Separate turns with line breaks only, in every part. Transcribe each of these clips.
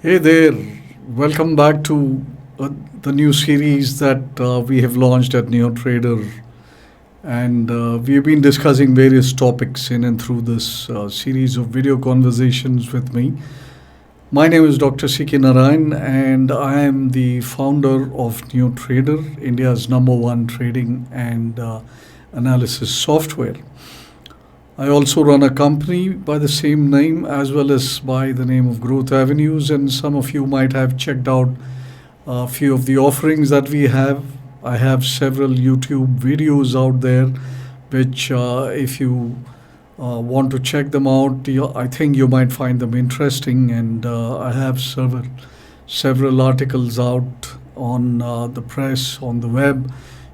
Hey there, welcome back to the new series that we have launched at NeoTrader. And we've been discussing various topics in and through this series of video conversations with me. My name is Dr. C.K. Narayan, and I am the founder of NeoTrader, India's number one trading and analysis software. I also run a company by the same name as well as by the name of Growth Avenues, and some of you might have checked out a few of the offerings that we have. I have several YouTube videos out there, which, if you want to check them out, I think you might find them interesting. And I have several articles out on the press, on the web.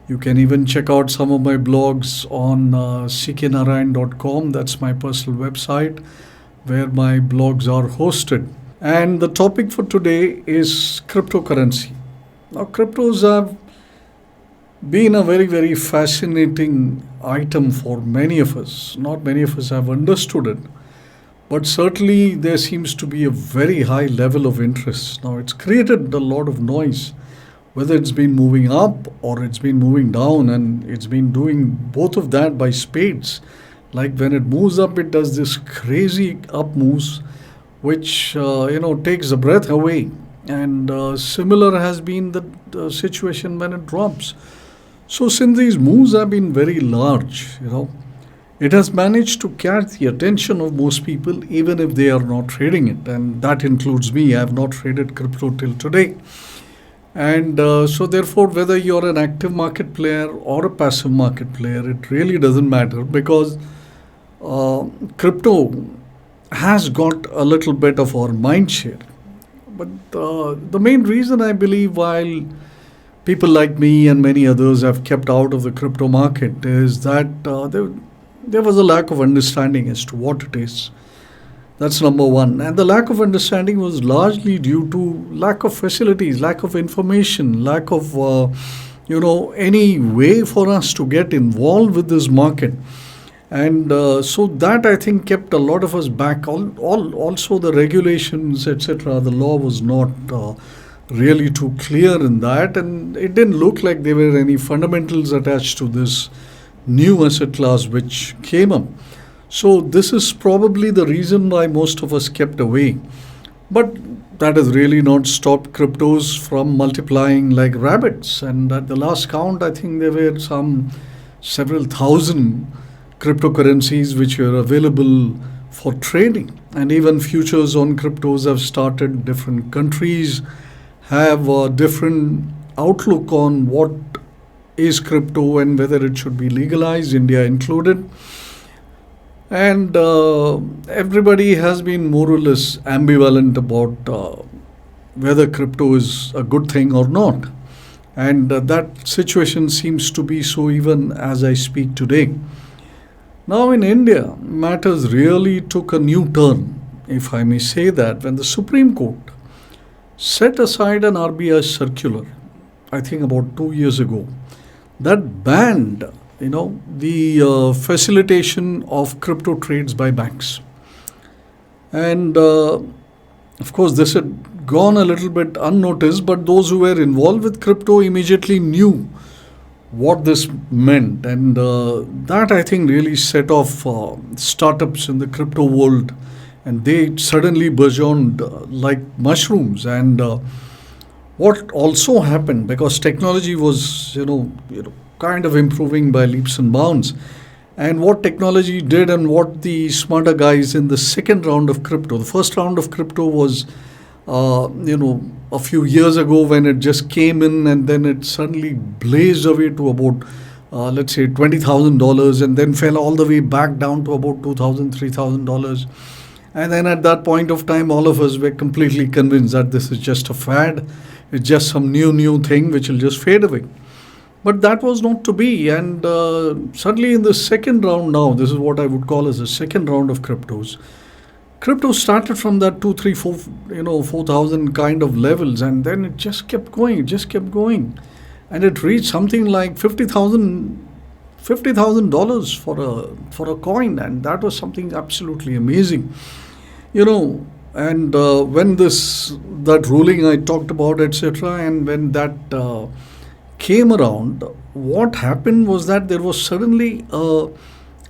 You can even check out some of my blogs on cknarayan.com. That's my personal website where my blogs are hosted. And the topic for today is cryptocurrency. Now, cryptos have been a very, very fascinating item for many of us. Not many of us have understood it, but certainly there seems to be a very high level of interest. Now, it's created a lot of noise, whether it's been moving up or it's been moving down, and it's been doing both of that by spades. Like when it moves up, it does this crazy up moves, which takes the breath away. And similar has been the situation when it drops. So since these moves have been very large, it has managed to catch the attention of most people, even if they are not trading it. And that includes me. I have not traded crypto till today. And so therefore, whether you're an active market player or a passive market player, it really doesn't matter, because crypto has got a little bit of our mind share. But the main reason, I believe, while people like me and many others have kept out of the crypto market, is that there was a lack of understanding as to what it is. That's number one. And the lack of understanding was largely due to lack of facilities, lack of information, lack of, any way for us to get involved with this market. And so that, I think, kept a lot of us back. Also, the regulations, etc., the law was not really too clear in that. And it didn't look like there were any fundamentals attached to this new asset class which came up. So this is probably the reason why most of us kept away. But that has really not stopped cryptos from multiplying like rabbits. And at the last count, I think there were several thousand cryptocurrencies which were available for trading. And even futures on cryptos have started. Different countries have a different outlook on what is crypto and whether it should be legalized, India included. And everybody has been more or less ambivalent about whether crypto is a good thing or not. And that situation seems to be so even as I speak today. Now in India, matters really took a new turn, if I may say that, when the Supreme Court set aside an RBI circular, I think about 2 years ago, that banned the facilitation of crypto trades by banks. And of course, this had gone a little bit unnoticed, but those who were involved with crypto immediately knew what this meant. And that, I think, really set off startups in the crypto world, and they suddenly burgeoned like mushrooms. And what also happened, because technology was, kind of improving by leaps and bounds. And what technology did, and what the smarter guys in the second round of crypto, the first round of crypto was, a few years ago when it just came in, and then it suddenly blazed away to about, let's say, $20,000, and then fell all the way back down to about $2,000, $3,000. And then at that point of time, all of us were completely convinced that this is just a fad. It's just some new thing which will just fade away. But that was not to be. And suddenly in the second round now, this is what I would call as the second round of cryptos. Crypto started from that 2, 3, 4, 4,000 kind of levels, and then it just kept going, and it reached something like $50,000 for a coin, and that was something absolutely amazing. And when that ruling I talked about, etc., and when that came around, what happened was that there was suddenly a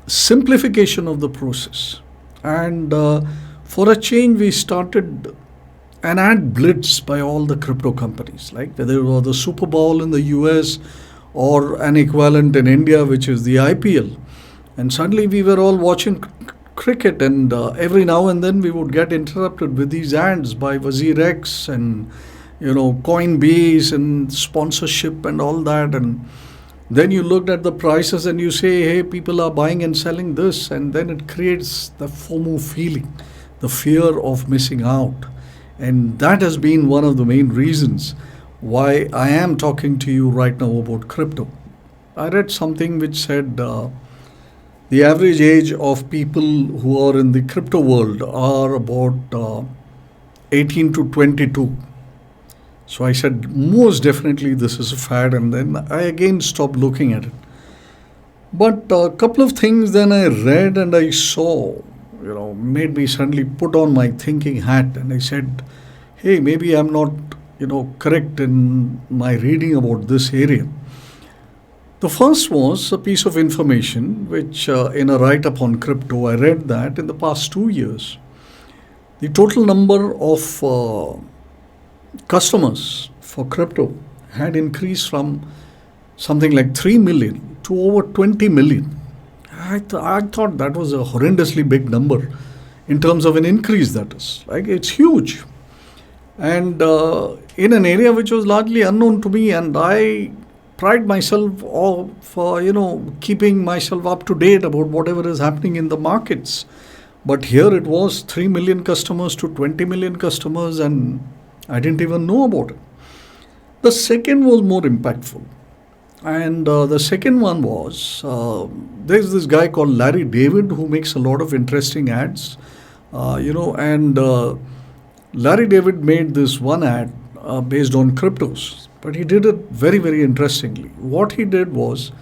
simplification of the process. And for a change, we started an ad blitz by all the crypto companies, like whether it was the Super Bowl in the US or an equivalent in India, which is the IPL. And suddenly we were all watching cricket, and every now and then we would get interrupted with these ads by Wazir X and Coinbase and sponsorship and all that. And then you looked at the prices and you say, hey, people are buying and selling this, and then it creates the FOMO feeling, the fear of missing out. And that has been one of the main reasons why I am talking to you right now about crypto. I read something which said the average age of people who are in the crypto world are about 18 to 22. So I said, most definitely this is a fad, and then I again stopped looking at it. But a couple of things then I read and I saw, made me suddenly put on my thinking hat, and I said, hey, maybe I'm not, correct in my reading about this area. The first was a piece of information which in a write-up on crypto, I read that in the past 2 years, the total number of customers for crypto had increased from something like 3 million to over 20 million. I thought that was a horrendously big number in terms of an increase, that is. Like, it's huge. And in an area which was largely unknown to me, and I pride myself for keeping myself up to date about whatever is happening in the markets. But here it was 3 million customers to 20 million customers, and I didn't even know about it. The second was more impactful. And the second one was, there's this guy called Larry David who makes a lot of interesting ads, and Larry David made this one ad based on cryptos, but he did it very, very interestingly. What he did was,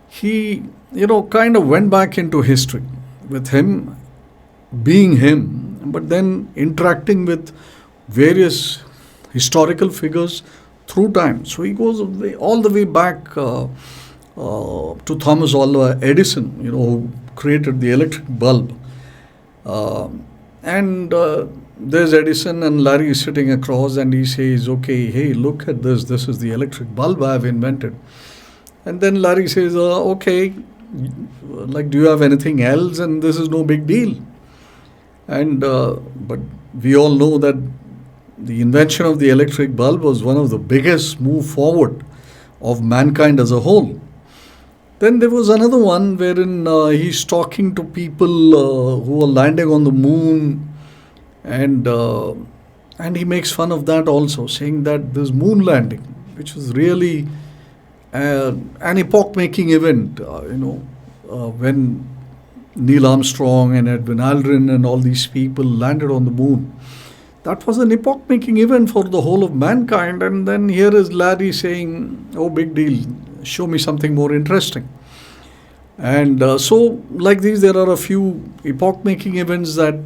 he, kind of went back into history with him being him, but then interacting with various historical figures through time. So he goes all the way back to Thomas Alva Edison, who created the electric bulb. And there's Edison, and Larry is sitting across, and he says, okay, hey, look at this. This is the electric bulb I've invented. And then Larry says, okay, like, do you have anything else? And this is no big deal. And but we all know that the invention of the electric bulb was one of the biggest move forward of mankind as a whole. Then there was another one wherein he's talking to people who are landing on the moon, and he makes fun of that also, saying that this moon landing, which was really an epoch-making event, when Neil Armstrong and Edwin Aldrin and all these people landed on the moon. That was an epoch-making event for the whole of mankind. And then here is Larry saying, oh, big deal, show me something more interesting. And so, like these, there are a few epoch-making events that,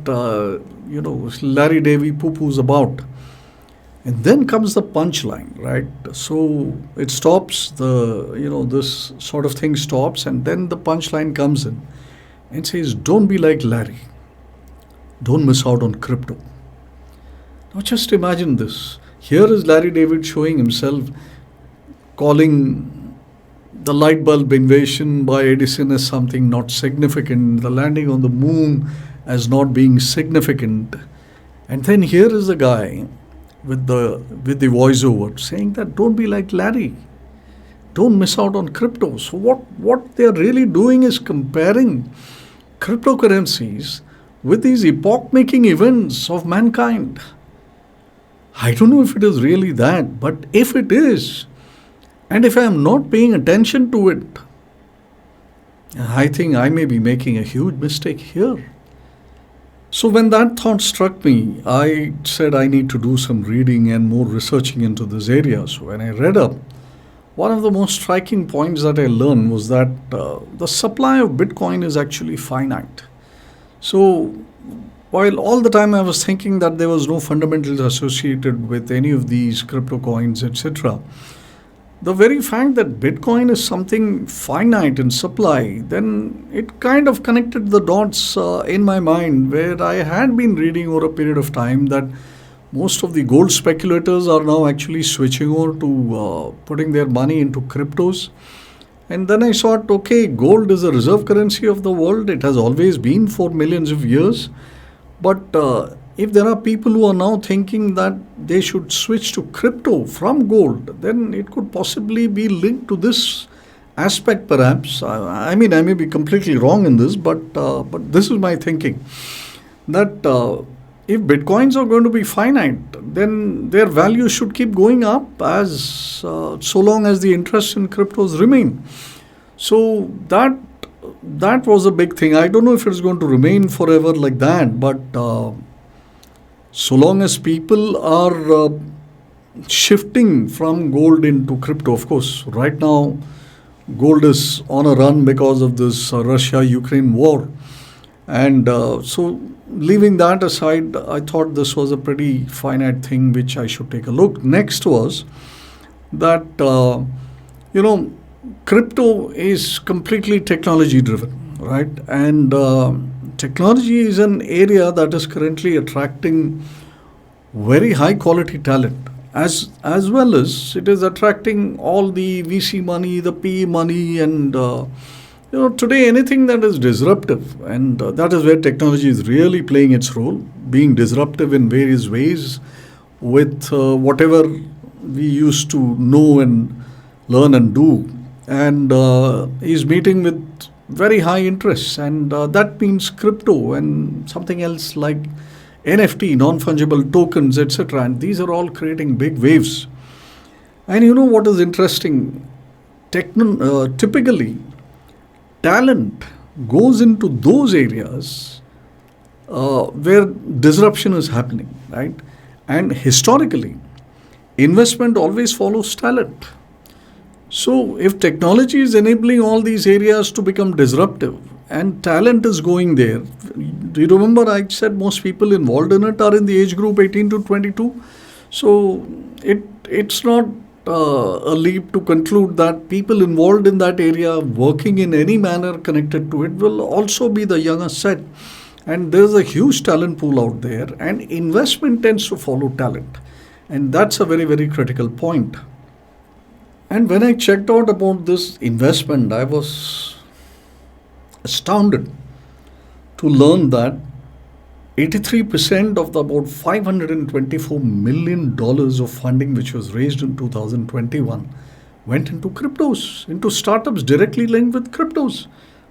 Larry Davy poo-poos about. And then comes the punchline, right? So it stops, this sort of thing stops, and then the punchline comes in and says, don't be like Larry. Don't miss out on crypto. Now just imagine this. Here is Larry David showing himself, calling the light bulb invention by Edison as something not significant, the landing on the moon as not being significant. And then here is the guy with the voiceover saying that don't be like Larry. Don't miss out on crypto. So what they're really doing is comparing cryptocurrencies with these epoch-making events of mankind. I don't know if it is really that, but if it is, and if I am not paying attention to it, I think I may be making a huge mistake here. So when that thought struck me, I said I need to do some reading and more researching into this area. So when I read up, one of the most striking points that I learned was that the supply of Bitcoin is actually finite. So while all the time I was thinking that there was no fundamentals associated with any of these crypto coins, etc., the very fact that Bitcoin is something finite in supply, then it kind of connected the dots in my mind, where I had been reading over a period of time that most of the gold speculators are now actually switching over to putting their money into cryptos. And then I thought, okay, gold is a reserve currency of the world. It has always been for millions of years. But if there are people who are now thinking that they should switch to crypto from gold, then it could possibly be linked to this aspect, perhaps. I mean, I may be completely wrong in this, but this is my thinking, that if bitcoins are going to be finite, then their value should keep going up as so long as the interest in cryptos remain. So that was a big thing. I don't know if it's going to remain forever like that, but so long as people are shifting from gold into crypto, of course, right now gold is on a run because of this Russia-Ukraine war. And so leaving that aside, I thought this was a pretty finite thing which I should take a look. Next was that, crypto is completely technology driven, right? And technology is an area that is currently attracting very high quality talent, as well as it is attracting all the VC money, the PE money, and today anything that is disruptive, and that is where technology is really playing its role, being disruptive in various ways with whatever we used to know and learn and do, and is meeting with very high interests, and that means crypto and something else like NFT, non-fungible tokens, etc. And these are all creating big waves. And you know what is interesting? Typically, talent goes into those areas where disruption is happening, right? And historically, investment always follows talent. So if technology is enabling all these areas to become disruptive and talent is going there, do you remember I said most people involved in it are in the age group 18 to 22? So it's not a leap to conclude that people involved in that area working in any manner connected to it will also be the younger set. And there's a huge talent pool out there, and investment tends to follow talent. And that's a very, very critical point. And when I checked out about this investment, I was astounded to learn that 83% of the about $524 million of funding which was raised in 2021 went into cryptos, into startups directly linked with cryptos.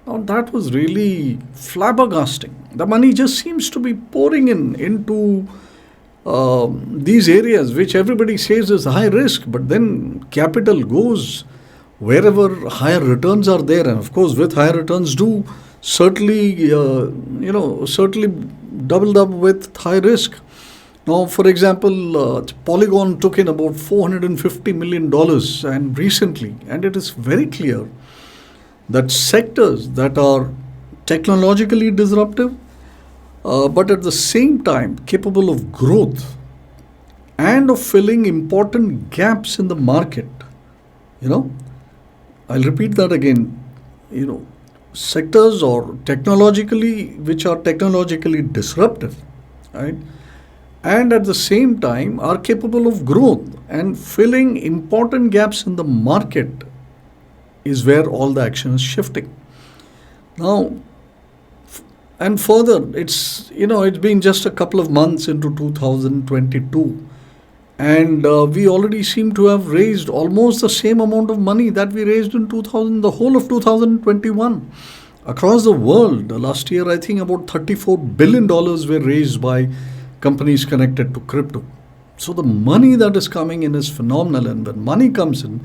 Now that was really flabbergasting. The money just seems to be pouring into these areas which everybody says is high risk, but then capital goes wherever higher returns are there, and of course with higher returns do certainly doubled up with high risk. Now, for example, Polygon took in about $450 million and recently, and it is very clear that sectors that are technologically disruptive, but at the same time capable of growth and of filling important gaps in the market. I'll repeat that again. Sectors or which are technologically disruptive, right? And at the same time are capable of growth and filling important gaps in the market is where all the action is shifting. Now, and further, it's been just a couple of months into 2022, and we already seem to have raised almost the same amount of money that we raised in the whole of 2021 across the world. Last year, I think about $34 billion were raised by companies connected to crypto. So the money that is coming in is phenomenal, and when money comes in,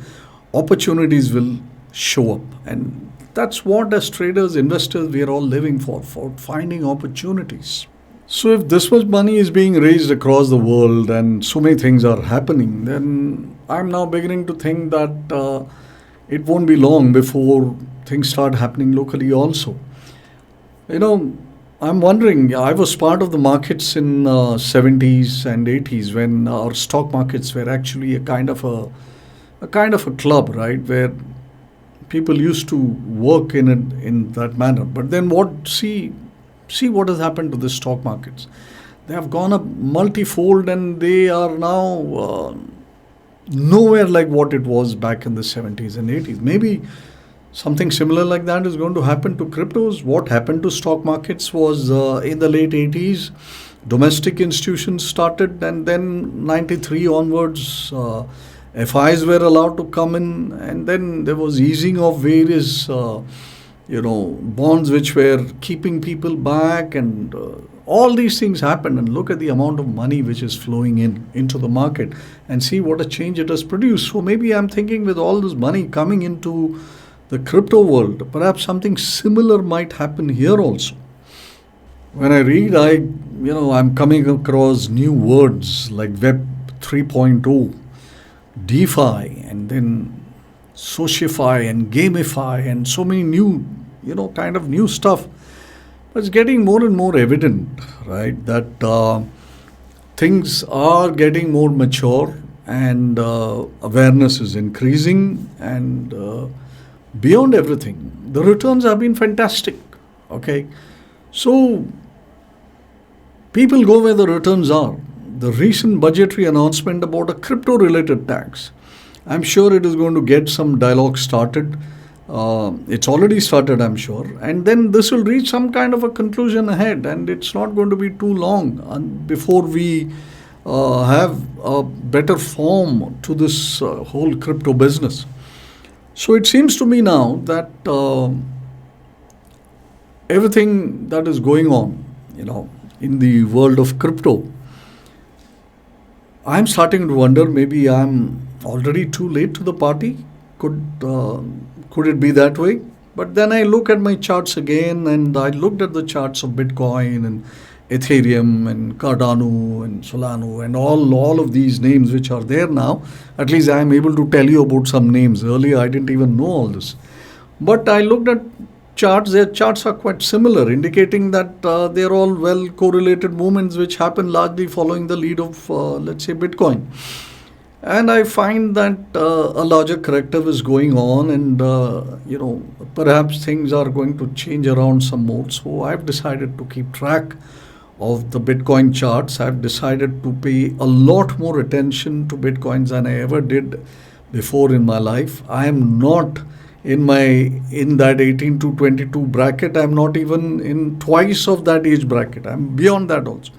opportunities will show up. And that's what, as traders, investors, we are all living for finding opportunities. So if this much money is being raised across the world and so many things are happening, then I'm now beginning to think that it won't be long before things start happening locally also. I'm wondering, I was part of the markets in 70s and 80s when our stock markets were actually a kind of a club, right, where people used to work in that manner. But then see what has happened to the stock markets. They have gone up multifold, and they are now nowhere like what it was back in the 70s and 80s. Maybe something similar like that is going to happen to cryptos. What happened to stock markets was in the late 80s, domestic institutions started, and then 93 onwards, FIs were allowed to come in, and then there was easing of various bonds which were keeping people back, and all these things happened. And look at the amount of money which is flowing into the market, and see what a change it has produced. So maybe I'm thinking, with all this money coming into the crypto world, perhaps something similar might happen here also. When I read, I'm coming across new words like Web 3.0, DeFi, and then Sociify and Gamify, and so many new, kind of new stuff. But it's getting more and more evident, right, that things are getting more mature, and awareness is increasing, and beyond everything, the returns have been fantastic. Okay, so people go where the returns are. The recent budgetary announcement about a crypto related tax, I'm sure it is going to get some dialogue started. It's already started, I'm sure. And then this will reach some kind of a conclusion ahead, and it's not going to be too long before we have a better form to this whole crypto business. So it seems to me now that everything that is going on, in the world of crypto, I'm starting to wonder, maybe I'm already too late to the party. Could it be that way? But then I look at my charts again, and I looked at the charts of Bitcoin and Ethereum and Cardano and Solano and all of these names which are there now. At least I am able to tell you about some names. Earlier I didn't even know all this. But I looked at charts. Their charts are quite similar, indicating that they're all well correlated movements which happen largely following the lead of, let's say, Bitcoin. And I find that a larger corrective is going on, and perhaps things are going to change around some more. So I've decided to keep track of the Bitcoin charts. I've decided to pay a lot more attention to Bitcoins than I ever did before in my life. I am not in that 18 to 22 bracket. I'm not even in twice of that age bracket. I'm beyond that also.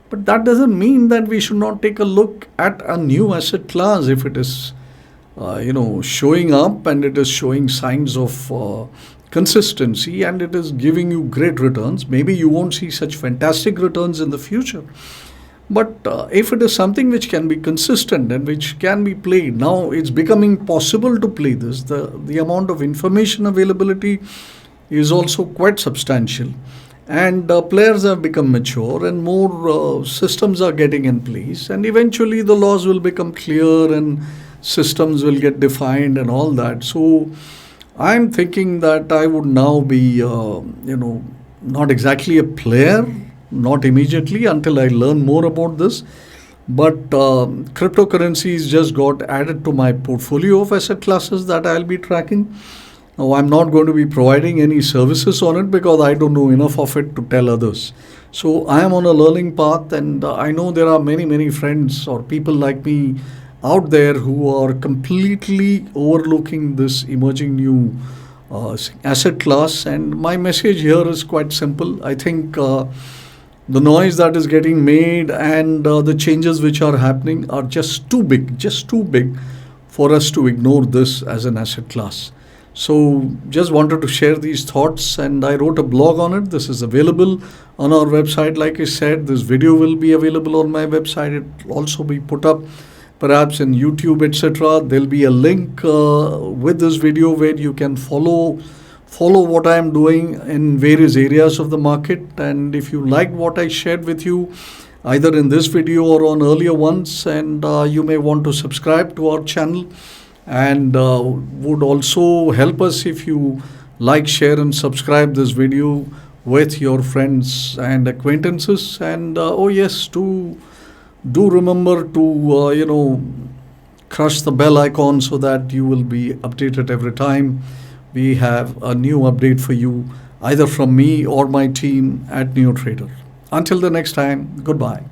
But that doesn't mean that we should not take a look at a new asset class if it is, showing up, and it is showing signs of consistency, and it is giving you great returns. Maybe you won't see such fantastic returns in the future. But if it is something which can be consistent and which can be played, now it's becoming possible to play this. The amount of information availability is also quite substantial. And players have become mature, and more systems are getting in place, and eventually the laws will become clear, and systems will get defined and all that. So I'm thinking that I would now be, not exactly a player, not immediately until I learn more about this. But cryptocurrencies just got added to my portfolio of asset classes that I'll be tracking. Now, I'm not going to be providing any services on it because I don't know enough of it to tell others. So I am on a learning path, and I know there are many, many friends or people like me out there who are completely overlooking this emerging new asset class. And my message here is quite simple. I think the noise that is getting made and the changes which are happening are just too big for us to ignore this as an asset class. So just wanted to share these thoughts, and I wrote a blog on it. This is available on our website. Like I said, this video will be available on my website. It will also be put up perhaps in YouTube, etc. There'll be a link with this video where you can follow what I am doing in various areas of the market. And if you like what I shared with you, either in this video or on earlier ones, and you may want to subscribe to our channel, and would also help us if you like, share and subscribe this video with your friends and acquaintances. And oh yes, do remember to crush the bell icon so that you will be updated every time we have a new update for you, either from me or my team at Neo Trader. Until the next time, goodbye.